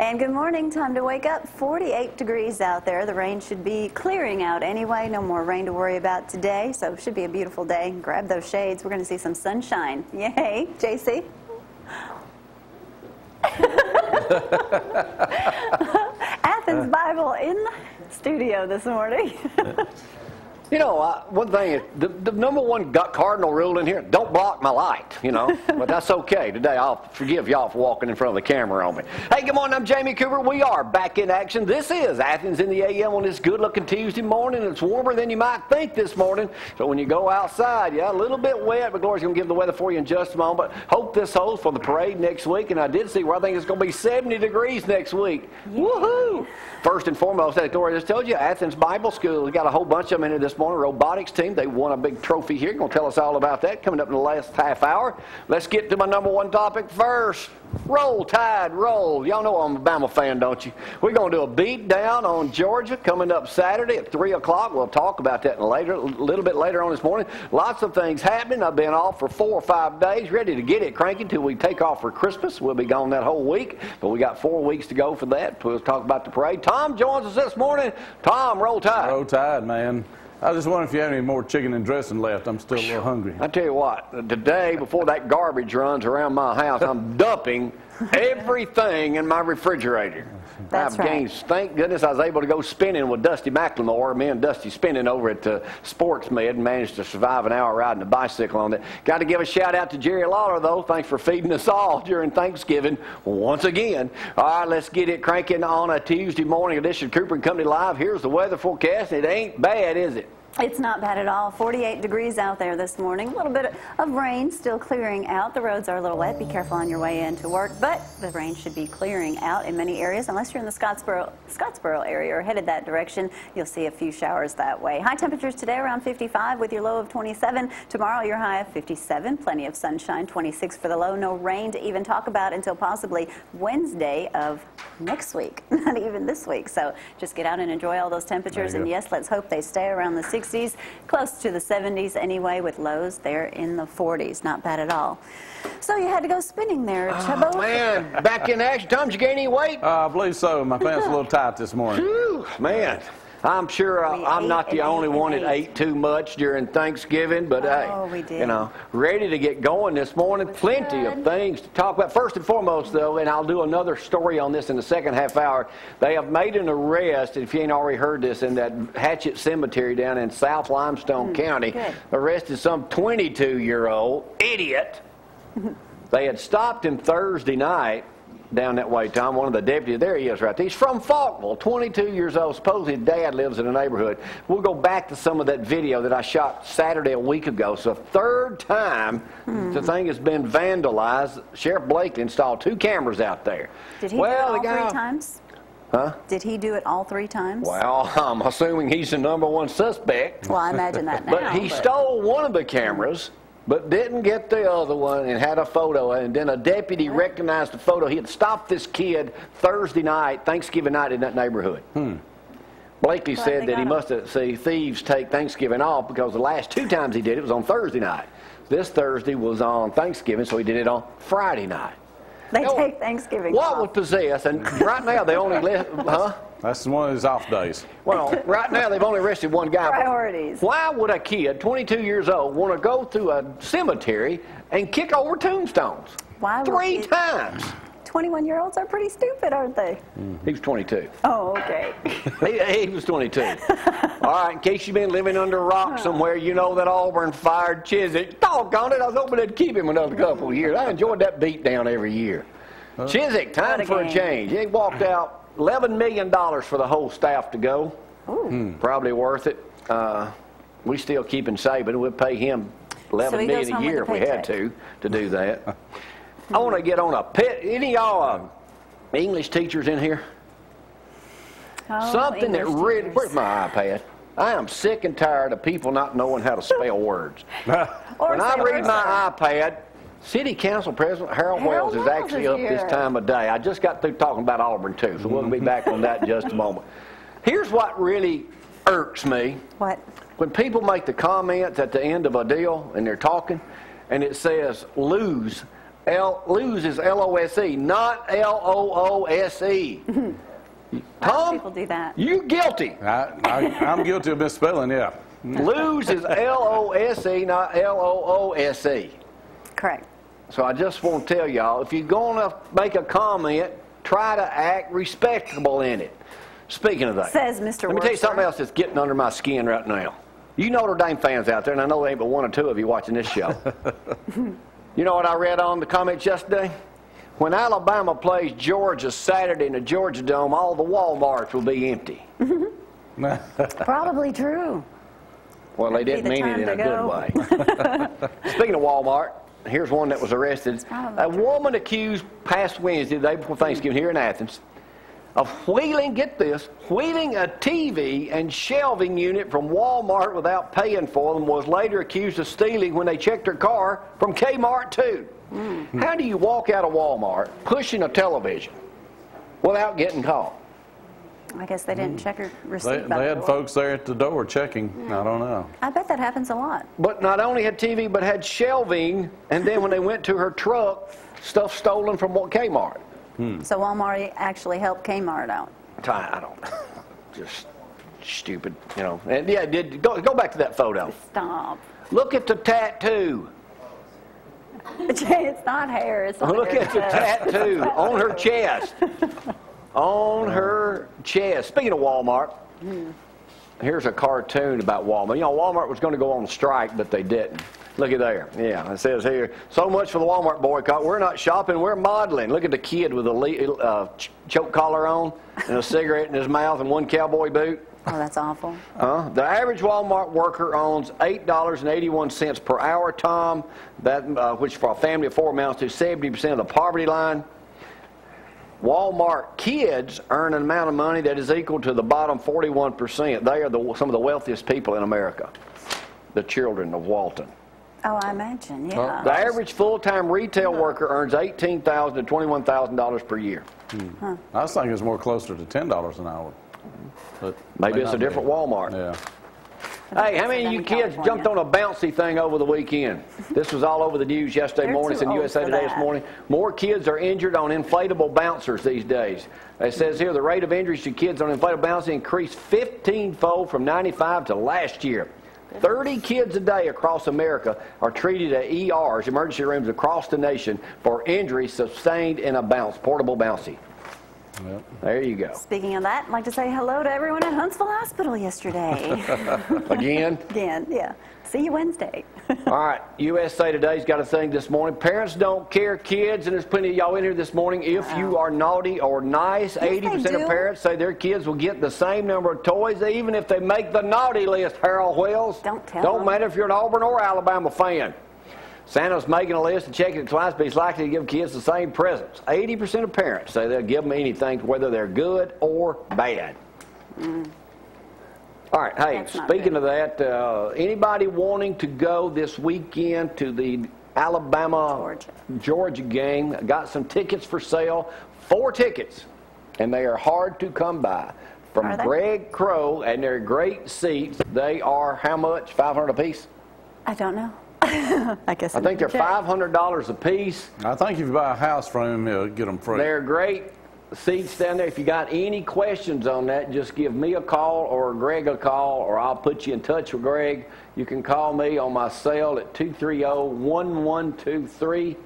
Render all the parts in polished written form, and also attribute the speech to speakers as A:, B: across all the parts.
A: And good morning. Time to wake up. 48 degrees out there. The rain should be clearing out anyway. No more rain to worry about today. So it should be a beautiful day. Grab those shades. We're going to see some sunshine. Yay. JC? Athens Bible in the studio this morning.
B: You know, one thing is, the number one cardinal rule in here, don't block my light, you know. But that's okay. Today, I'll forgive y'all for walking in front of the camera on me. Hey, good morning. I'm Jamie Cooper. We are back in action. This is Athens in the AM on this good-looking Tuesday morning. It's warmer than you might think this morning. So when you go outside, yeah, a little bit wet, but Gloria's going to give the weather for you in just a moment. But hope this holds for the parade next week. And I did see where I think it's going to be 70 degrees next week. Yeah. Woohoo! First and foremost, as Gloria just told you, Athens Bible School. We got a whole bunch of them in here this morning. Robotics team, they won a big trophy here. Going to tell us all about that coming up in the last half hour. Let's get to my number one topic first. Roll Tide, roll. Y'all know I'm a Bama fan, don't you? We're going to do a beat down on Georgia coming up Saturday at 3 o'clock. We'll talk about that a little bit later on this morning. Lots of things happening. I've been off for 4 or 5 days, ready to get it cranky till we take off for Christmas. We'll be gone that whole week, but we got 4 weeks to go for that. We'll talk about the parade. Tom joins us this morning. Tom, roll Tide.
C: Roll Tide, man. I just wonder if you have any more chicken and dressing left. I'm still a little hungry.
B: I tell you what, today, before that garbage runs around my house, I'm dumping everything in my refrigerator.
A: That's right.
B: Thank goodness I was able to go spinning with Dusty McLemore. Me and Dusty spinning over at Sports Med and managed to survive an hour riding a bicycle on it. Got to give a shout out to Jerry Lawler, though. Thanks for feeding us all during Thanksgiving once again. All right, let's get it cranking on a Tuesday morning edition of Cooper & Company Live. Here's the weather forecast. It ain't bad, is it?
A: It's not bad at all. 48 degrees out there this morning. A little bit of rain still clearing out. The roads are a little wet. Be careful on your way into work. But the rain should be clearing out in many areas. Unless you're in the Scottsboro area or headed that direction, you'll see a few showers that way. High temperatures today around 55 with your low of 27. Tomorrow your high of 57. Plenty of sunshine. 26 for the low. No rain to even talk about until possibly Wednesday of next week. Not even this week. So just get out and enjoy all those temperatures. And yes, let's hope they stay around the 60s. Close to the 70s anyway, with lows there in the 40s. Not bad at all. So you had to go spinning there, Chubbo.
B: Oh, man, back in action. Tom, did you gain any weight?
C: I believe so. My pants are a little tight this morning.
B: Whew, man. I'm sure I'm not the only one that ate too much during Thanksgiving, but hey, you know, ready to get going this morning. Plenty of things to talk about. First and foremost, though, and I'll do another story on this in the second half hour, they have made an arrest, if you ain't already heard this, in that Hatchet Cemetery down in South Limestone County. Good. Arrested some 22-year-old idiot. They had stopped him Thursday night down that way, Tom. One of the deputies, there he is right there. He's from Faulkville, 22 years old. Suppose his dad lives in the neighborhood. We'll go back to some of that video that I shot Saturday a week ago. So third time the thing has been vandalized. Sheriff Blakely installed 2 cameras out there.
A: Did he do it all 3 times?
B: Huh?
A: Did he do it all 3 times?
B: Well, I'm assuming he's the number one suspect.
A: Well, I imagine that now.
B: But he stole one of the cameras, but didn't get the other one and had a photo. And then a deputy recognized the photo. He had stopped this kid Thursday night, Thanksgiving night in that neighborhood. Blakely said that he must have seen thieves take Thanksgiving off because the last 2 times he did it was on Thursday night. This Thursday was on Thanksgiving, so he did it on Friday night.
A: They take Thanksgiving off.
B: What would possess? And right now they only
C: That's one of his off days.
B: Well, right now they've only arrested one guy.
A: Priorities.
B: Why would a kid, 22 years old, want to go through a cemetery and kick over tombstones?
A: Why?
B: 3 times.
A: 21-year-olds are pretty stupid, aren't they?
B: He was 22.
A: Oh, okay.
B: he was 22. All right, in case you've been living under a rock somewhere, you know that Auburn fired Chiswick. Doggone it, I was hoping they'd keep him another couple of years. I enjoyed that beat down every year. Chiswick, time for a change. He walked out $11 million for the whole staff to go. Probably worth it. We still keep him Saban. We'll pay him $11 million a year if we had to do that. I want to get on a pit. Any of y'all English teachers in here?
A: Oh,
B: something that really... Where's my iPad? I am sick and tired of people not knowing how to spell words. When I read my iPad, City Council President Harold Wells is actually up this time of day. I just got through talking about Auburn, too, so we'll be back on that in just a moment. Here's what really irks me.
A: What?
B: When people make the comments at the end of a deal and they're talking, and it says lose Lose is L-O-S-E, not L-O-O-S-E. Tom,
A: people do that.
B: You guilty.
C: I'm guilty of misspelling, yeah.
B: Lose is L-O-S-E, not L-O-O-S-E.
A: Correct.
B: So I just want to tell y'all, if you're going to make a comment, try to act respectable in it. Speaking of that,
A: says Mr.
B: Let me tell you something else that's getting under my skin right now. You Notre Dame fans out there, and I know there ain't but one or two of you watching this show. You know what I read on the comments yesterday? When Alabama plays Georgia Saturday in the Georgia Dome, all the Walmarts will be empty.
A: Probably true.
B: Well, they didn't mean it in a good way. Speaking of Walmart, here's one that was arrested. A woman accused past Wednesday, the day before Thanksgiving, here in Athens, of wheeling, get this, wheeling a TV and shelving unit from Walmart without paying for them, was later accused of stealing when they checked her car from Kmart too. How do you walk out of Walmart pushing a television without getting caught?
A: I guess they didn't check her receipt.
C: They had folks there at the door checking. I don't know.
A: I bet that happens a lot.
B: But not only had TV, but had shelving, and then when they went to her truck, stuff stolen from Kmart.
A: So Walmart actually helped Kmart out.
B: I don't know. Just stupid, you know. And yeah, go back to that photo.
A: Stop.
B: Look at the tattoo.
A: It's not hair. It's not
B: Look at the tattoo on her chest. On her chest. Speaking of Walmart, here's a cartoon about Walmart. You know, Walmart was going to go on strike, but they didn't. Look at there. Yeah, it says here, so much for the Walmart boycott. We're not shopping, we're modeling. Look at the kid with a choke collar on and a cigarette in his mouth and one cowboy boot.
A: Oh, that's awful.
B: The average Walmart worker owns $8.81 per hour, Tom, which for a family of four amounts to 70% of the poverty line. Walmart kids earn an amount of money that is equal to the bottom 41%. They are some of the wealthiest people in America, the children of Walton.
A: Oh, I imagine, yeah.
B: The average full-time retail worker earns $18,000 to $21,000 per year.
C: I was thinking it's more closer to $10 an hour. But
B: maybe it's a different Walmart.
C: Yeah.
B: Hey, how many of you kids jumped on a bouncy thing over the weekend? This was all over the news yesterday morning. It's in USA Today this morning. More kids are injured on inflatable bouncers these days. It says here the rate of injuries to kids on inflatable bouncers increased 15-fold from 95 to last year. 30 kids a day across America are treated at ERs, emergency rooms across the nation, for injuries sustained in a portable bouncy. Yep. There you go.
A: Speaking of that, I'd like to say hello to everyone at Huntsville Hospital yesterday.
B: Again?
A: Again, yeah. See you Wednesday.
B: All right, USA Today's got a thing this morning. Parents don't care, kids, and there's plenty of y'all in here this morning. If you are naughty or nice, 80% of parents say their kids will get the same number of toys, even if they make the naughty list, Harold Wells. Don't matter if you're an Auburn or Alabama fan. Santa's making a list and checking it twice, but he's likely to give kids the same presents. 80% of parents say they'll give them anything, whether they're good or bad. All right, hey, speaking of that, anybody wanting to go this weekend to the Alabama-Georgia game, got some tickets for sale, 4 tickets, and they are hard to come by. From Greg Crow, and they're great seats. They are how much, $500 a piece?
A: I don't know. I
B: think they're $500 a piece.
C: I think if you buy a house from them, you'll get them free.
B: They're great seats down there. If you got any questions on that, just give me a call or Greg a call, or I'll put you in touch with Greg. You can call me on my cell at 230-1123,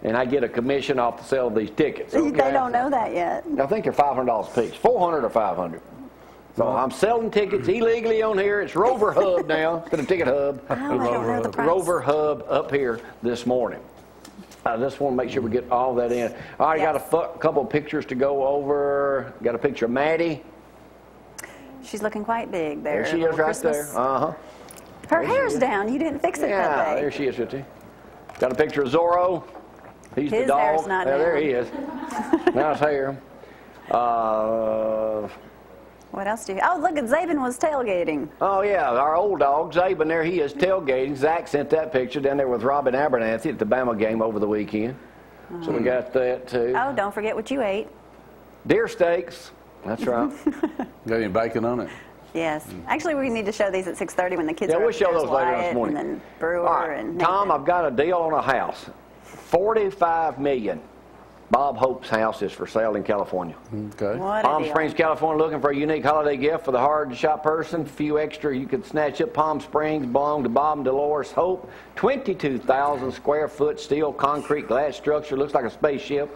B: and I get a commission off the sale of these tickets. Okay?
A: They don't know that yet.
B: I think they're $500 a piece, $400 or $500. So I'm selling tickets illegally on here. It's Rover Hub now instead of Ticket Hub.
A: I don't know the price.
B: Rover Hub up here this morning. I just want to make sure we get all that in. All right, got a couple of pictures to go over. Got a picture of Maddie.
A: She's looking quite big there.
B: There she is right there.
A: Her hair's down. You didn't fix it that day.
B: Yeah, there she is, Richie. Got a picture of Zorro. He's the dog.
A: Hair's not down.
B: There he is. Now his hair.
A: What else do you... Oh, look, Zabin was tailgating.
B: Oh, yeah, our old dog, Zabin, there he is tailgating. Zach sent that picture down there with Robin Abernathy at the Bama game over the weekend. So we got that, too.
A: Oh, don't forget what you ate.
B: Deer steaks. That's right.
C: Got any bacon on it?
A: Yes. Actually, we need to show these at 6:30 when the kids are
B: we'll show those later this morning.
A: And then Brewer
B: All right,
A: and
B: Tom, I've got a deal on a house. $45 million. Bob Hope's house is for sale in California.
C: Okay.
A: What a
B: Palm
A: deal.
B: Springs, California, looking for a unique holiday gift for the hard-to-shop person. A few extra you could snatch up. Palm Springs belong to Bob and Dolores Hope. 22,000 square foot steel concrete glass structure. Looks like a spaceship.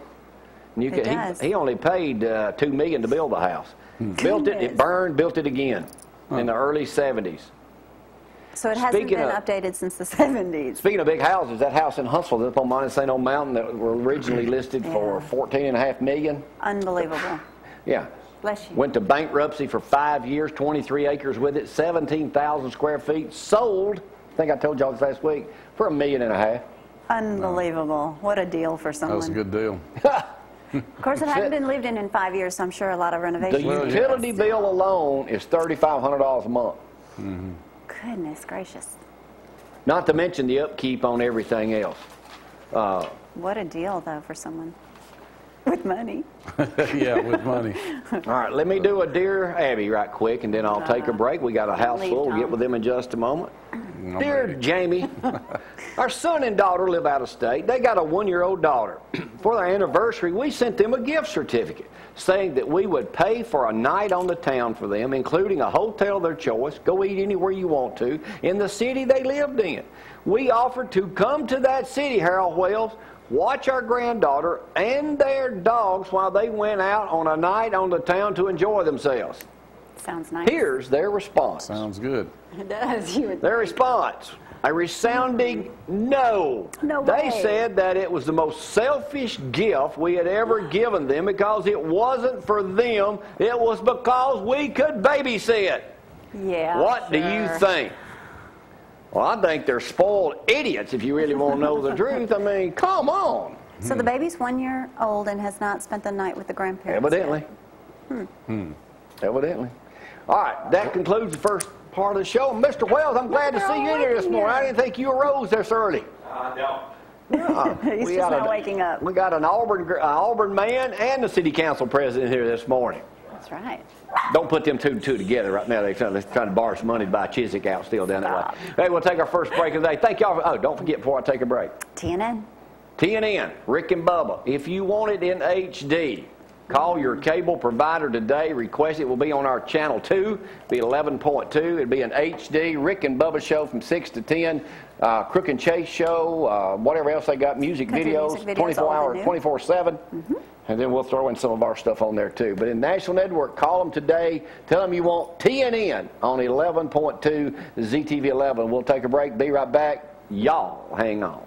B: And
A: It does.
B: he only paid $2 million to build the house. Built it, it burned, built it again in the early 70s.
A: So it hasn't
B: Speaking
A: been
B: of-
A: updated since the 70s.
B: Speaking of big houses, that house in Huntsville that's up on Montesano Mountain that were originally listed for $14.5 million.
A: Unbelievable.
B: Yeah.
A: Bless you.
B: Went to bankruptcy for 5 years, 23 acres with it, 17,000 square feet. Sold, I think I told y'all this last week, for $1.5 million.
A: Unbelievable. What a deal for
C: That
A: someone.
C: was a good deal.
A: Of course, it hadn't been lived in 5 years, so I'm sure a lot of
B: The
A: renovations.
B: utility bill alone is $3,500 a month.
A: Goodness gracious.
B: Not to mention the upkeep on everything else.
A: What a deal, though, for someone with money.
C: Yeah, with money.
B: All right, let me do a Dear Abby right quick, and then I'll take a break. We got a house
A: leave,
B: full. We'll get
A: Tom.
B: with them in just a moment.
C: I'm
B: Dear
C: ready.
B: Jamie, our son and daughter live out of state. They got a 1-year-old daughter. For their anniversary, we sent them a gift certificate saying that we would pay for a night on the town for them, including a hotel of their choice, go eat anywhere you want to, in the city they lived in. We offered to come to that city, Harold Wells, watch our granddaughter and their dogs while they went out on a night on the town to enjoy themselves.
A: Sounds nice.
B: Here's their response.
C: Sounds good.
A: It does. You would
B: Their response, a resounding no.
A: No
B: They
A: way.
B: said that it was the most selfish gift we had ever given them because it wasn't for them, it was because we could babysit.
A: Yeah.
B: What do you
A: sure.
B: think? Well, I think they're spoiled idiots if you really want to know the truth. I mean, come on.
A: So the baby's 1 year old and has not spent the night with the grandparents.
B: Evidently. Evidently. All right, that concludes the first part of the show. Mr. Wells, I'm glad to see you in here this morning. I didn't think you arose this early.
D: No.
A: He's just not waking up.
B: We got an Auburn man and the city council president here this morning.
A: That's right.
B: Don't put them two and two together right now. They're trying to borrow some money to buy Chiswick out still down that way. Hey, we'll take our first break of the day. Thank y'all. Oh, don't forget before I take a break.
A: TNN.
B: TNN, Rick and Bubba. If you want it in HD, call your cable provider today. Request it. Will be on our channel 2. Be 11.2. It'll be an HD Rick and Bubba show from 6 to 10. Crook and Chase show. Whatever else they got. Music
A: Country
B: videos.
A: music videos,
B: 24
A: all the
B: hours,
A: new.
B: 24/7. And then we'll throw in some of our stuff on there too. But in National Network, call them today. Tell them you want TNN on 11.2 ZTV 11. We'll take a break. Be right back. Y'all hang on.